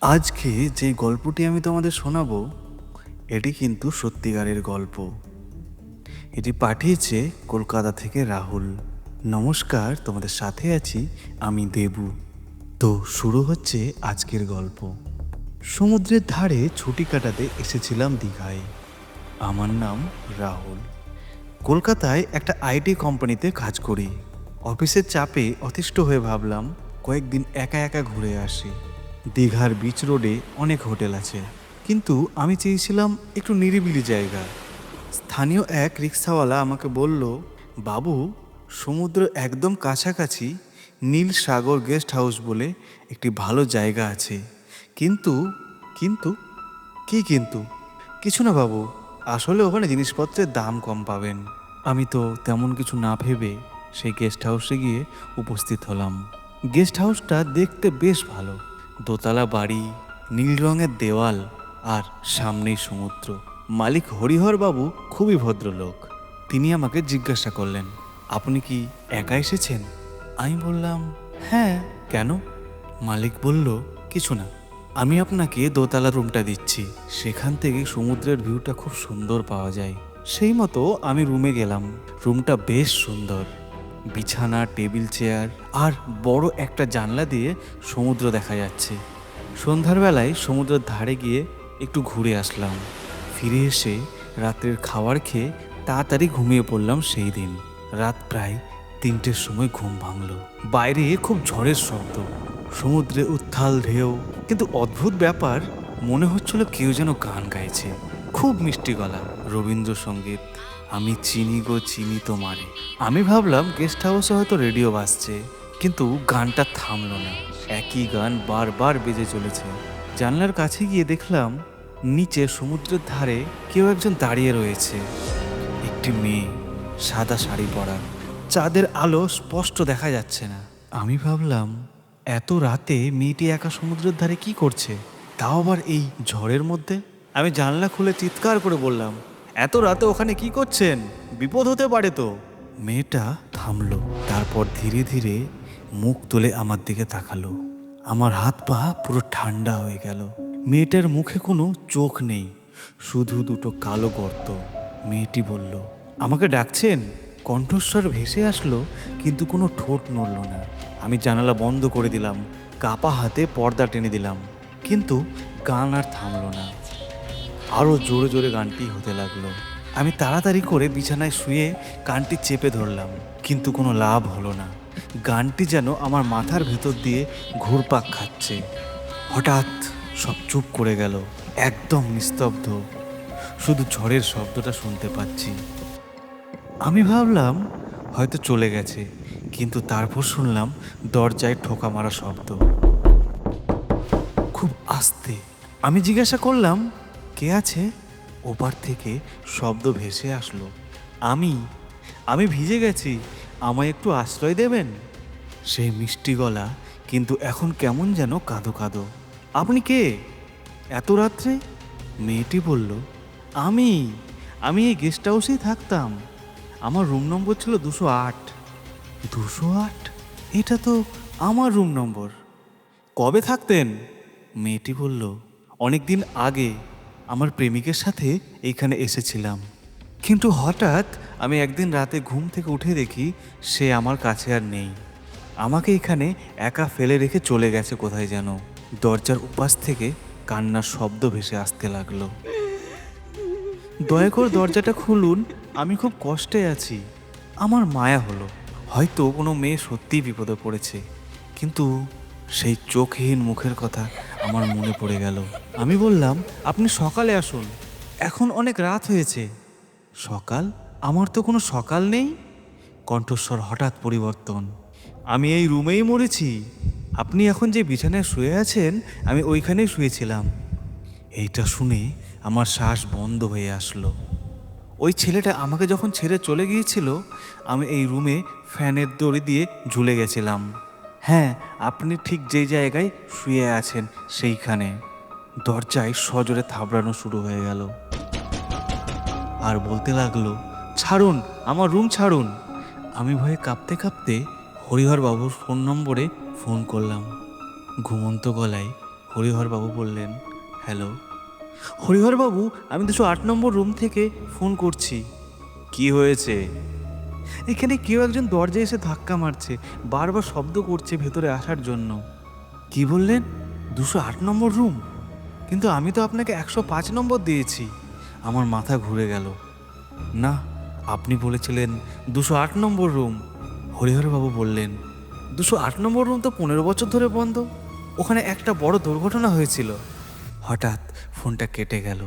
আজকে যে গল্পটি আমি তোমাদের শোনাবো এটি কিন্তু সত্যিকারের গল্প। এটি পাঠিয়েছে কলকাতা থেকে রাহুল। নমস্কার, তোমাদের সাথে আছি আমি দেবু। তো শুরু হচ্ছে আজকের গল্প। সমুদ্রের ধারে ছুটি কাটাতে এসেছিলাম দীঘায়। আমার নাম রাহুল। কলকাতায় একটা আইটি কোম্পানিতে কাজ করি। অফিসের চাপে অতিষ্ঠ হয়ে ভাবলাম কয়েকদিন একা একা ঘুরে আসি। দীঘার বিচ রোডে অনেক হোটেল আছে, কিন্তু আমি চেয়েছিলাম একটু নিরিবিলি জায়গা। স্থানীয় এক রিক্সাওয়ালা আমাকে বলল, বাবু, সমুদ্র একদম কাছাকাছি নীল সাগর গেস্ট হাউস বলে একটি ভালো জায়গা আছে। কিন্তু কিন্তু কি কিন্তু? কিছু না বাবু, আসলে ওখানে জিনিসপত্রের দাম কম পাবেন। আমি তো তেমন কিছু না ভেবে সেই গেস্ট হাউসে গিয়ে উপস্থিত হলাম। গেস্ট হাউসটা দেখতে বেশ ভালো। দোতলা বাড়ি, নীল রঙের দেওয়াল, আর সামনেই সমুদ্র। মালিক হরিহর বাবু খুবই ভদ্রলোক। তিনি আমাকে জিজ্ঞাসা করলেন, আপনি কি একা এসেছেন? আমি বললাম, হ্যাঁ, কেন? মালিক বলল, কিছু না, আমি আপনাকে দোতলা রুমটা দিচ্ছি। সেখান থেকে সমুদ্রের ভিউটা খুব সুন্দর পাওয়া যায়। সেই মতো আমি রুমে গেলাম। রুমটা বেশ সুন্দর। বিছানা, টেবিল, চেয়ার আর বড় একটা জানলা দিয়ে সমুদ্র দেখা যাচ্ছে। সন্ধ্যার বেলায় সমুদ্রের ধারে গিয়ে একটু ঘুরে আসলাম। ফিরে এসে রাতের খাবার খেয়ে তাড়াতাড়ি ঘুমিয়ে পড়লাম। সেই দিন রাত প্রায় 3টের সময় ঘুম ভাঙল। বাইরে খুব ঝড়ের শব্দ, সমুদ্রে উত্থাল ঢেউ, কিন্তু অদ্ভুত ব্যাপার, মনে হচ্ছিল কেউ যেন গান গাইছে। খুব মিষ্টি গলা, রবীন্দ্রসঙ্গীত। আমি চিনি গো চিনি তোমারে। আমি ভাবলাম গেস্ট হাউসে হয়তো রেডিও বাজছে, কিন্তু গানটা থামলো না। একই গান বারবার বেজে চলেছে। জানলার কাছে গিয়ে দেখলাম নিচে সমুদ্রের ধারে কেউ একজন দাঁড়িয়ে রয়েছে। একটি মেয়ে, সাদা শাড়ি পরা। চাঁদের আলো স্পষ্ট দেখা যাচ্ছে না। আমি ভাবলাম, এত রাতে মেয়েটি একা সমুদ্রের ধারে কি করছে, তাও আবার এই ঝড়ের মধ্যে? আমি জানলা খুলে চিৎকার করে বললাম, এত রাতে ওখানে কি করছেন? বিপদ হতে পারে তো। মেয়েটা থামলো, তারপর ধীরে ধীরে মুখ তুলে আমার দিকে তাকালো। আমার হাত পা পুরো ঠান্ডা হয়ে গেল। মেয়েটার মুখে কোনো চোখ নেই, শুধু দুটো কালো গর্ত। মেয়েটি বলল, আমাকে ডাকছেন? কণ্ঠস্বর ভেসে আসলো, কিন্তু কোনো ঠোঁট নড়ল না। আমি জানালা বন্ধ করে দিলাম, কাপা হাতে পর্দা টেনে দিলাম, কিন্তু গান আর থামলো না। আরও জোরে জোরে গানটি হতে লাগলো। আমি তাড়াতাড়ি করে বিছানায় শুয়ে গানটি চেপে ধরলাম, কিন্তু কোনো লাভ হলো না। গানটি যেন আমার মাথার ভেতর দিয়ে ঘুরপাক খাচ্ছে। হঠাৎ সব চুপ করে গেল, একদম নিস্তব্ধ। শুধু ঝড়ের শব্দটা শুনতে পাচ্ছি। আমি ভাবলাম হয়তো চলে গেছে, কিন্তু তারপর শুনলাম দরজায় ঠোকা মারা শব্দ, খুব আস্তে। আমি জিজ্ঞাসা করলাম, কে আছে? ওপার থেকে শব্দ ভেসে আসলো, আমি আমি ভিজে গেছি, আমায় একটু আশ্রয় দেবেন? সেই মিষ্টি গলা, কিন্তু এখন কেমন যেন কাঁদো কাঁদো। আপনি কে এত রাত্রে? মেয়েটি বলল, আমি আমি এই গেস্ট হাউসেই থাকতাম। আমার রুম নম্বর ছিল 208। 208? এটা তো আমার রুম নম্বর। কবে থাকতেন? মেয়েটি বলল, অনেক দিন আগে আমার প্রেমিকের সাথে এইখানে এসেছিলাম, কিন্তু হঠাৎ আমি একদিন রাতে ঘুম থেকে উঠে দেখি সে আমার কাছে আর নেই। আমাকে এখানে একা ফেলে রেখে চলে গেছে কোথায় যেন। দরজার উপাস থেকে কান্নার শব্দ ভেসে আসতে লাগলো। দয়া করে দরজাটা খুলুন, আমি খুব কষ্টে আছি। আমার মায়া হলো, হয়তো কোনো মেয়ে সত্যিই বিপদে পড়েছে, কিন্তু সেই চোখহীন মুখের কথা আমার মনে পড়ে গেল। আমি বললাম, আপনি সকালে আসুন, এখন অনেক রাত হয়েছে। সকাল? আমার তো কোনো সকাল নেই। কণ্ঠস্বর হঠাৎ পরিবর্তন, আমি এই রুমেই মরেছি। আপনি এখন যে বিছানায় শুয়ে আছেন, আমি ওইখানেই শুয়েছিলাম। এইটা শুনে আমার শ্বাস বন্ধ হয়ে আসলো। ওই ছেলেটা আমাকে যখন ছেড়ে চলে গিয়েছিল, আমি এই রুমে ফ্যানের দড়ি দিয়ে ঝুলে গেছিলাম। হ্যাঁ, আপনি ঠিক যেই জায়গায় শুয়ে আছেন সেইখানে। দরজায় সজোরে থাবড়ানো শুরু হয়ে গেল, আর বলতে লাগলো, ছাড়ুন, আমার রুম ছাড়ুন। আমি ভয়ে কাঁপতে কাঁপতে হরিহর বাবুর ফোন নম্বরে ফোন করলাম। ঘুমন্ত গলায় হরিহরবাবু বললেন, হ্যালো। হরিহরবাবু, আমি 208 নম্বর রুম থেকে ফোন করছি। কি হয়েছে? এখানে কেউ একজন দরজায় এসে ধাক্কা মারছে, বারবার শব্দ করছে ভেতরে আসার জন্য। কি বললেন? 208 নম্বর রুম? কিন্তু আমি তো আপনাকে 105 নম্বর দিয়েছি। আমার মাথা ঘুরে গেল। না, আপনি বলেছিলেন 208 নম্বর রুম। হরিহরবাবু বললেন, 208 নম্বর রুম তো 15 বছর ধরে বন্ধ। ওখানে একটা বড় দুর্ঘটনা হয়েছিল। হঠাৎ ফোনটা কেটে গেল।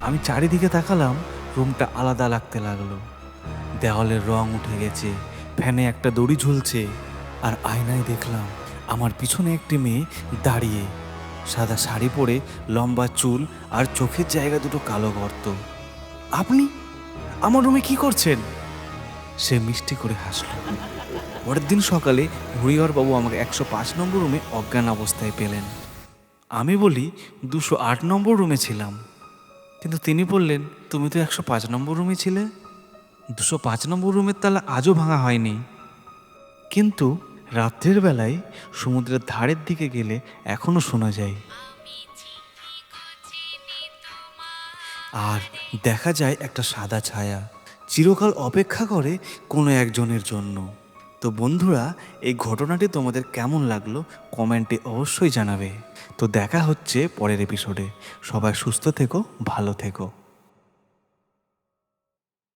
আমি চারিদিকে তাকালাম, রুমটা আলাদা লাগতে লাগলো। দেওয়ালের রং উঠে গেছে, ফ্যানে একটা দড়ি ঝুলছে, আর আয়নায় দেখলাম আমার পিছনে একটি মেয়ে দাঁড়িয়ে, সাদা শাড়ি পরে, লম্বা চুল, আর চোখের জায়গা দুটো কালো গর্ত। আপনি আমার রুমে কি করছেন? সে মিষ্টি করে হাসল। পরের দিন সকালে হরিহরবাবু আমাকে 105 নম্বর রুমে অজ্ঞান অবস্থায় পেলেন। আমি বলি 208 নম্বর রুমে ছিলাম। কিন্তু তিনি বললেন, তুমি তো 105 নম্বর রুমে ছিলে। 205 নম্বর রুমের তালা আজও ভাঙা হয়নি। কিন্তু রাত্রের বেলায় সমুদ্রের ধারের দিকে গেলে এখনো শোনা যায়, আর দেখা যায় একটা সাদা ছায়া চিরকাল অপেক্ষা করে কোনো একজনের জন্য। তো বন্ধুরা, এই ঘটনাটি তোমাদের কেমন লাগলো কমেন্টে অবশ্যই জানাবে। তো দেখা হচ্ছে পরের এপিসোডে। সবাই সুস্থ থেকো, ভালো থেকো।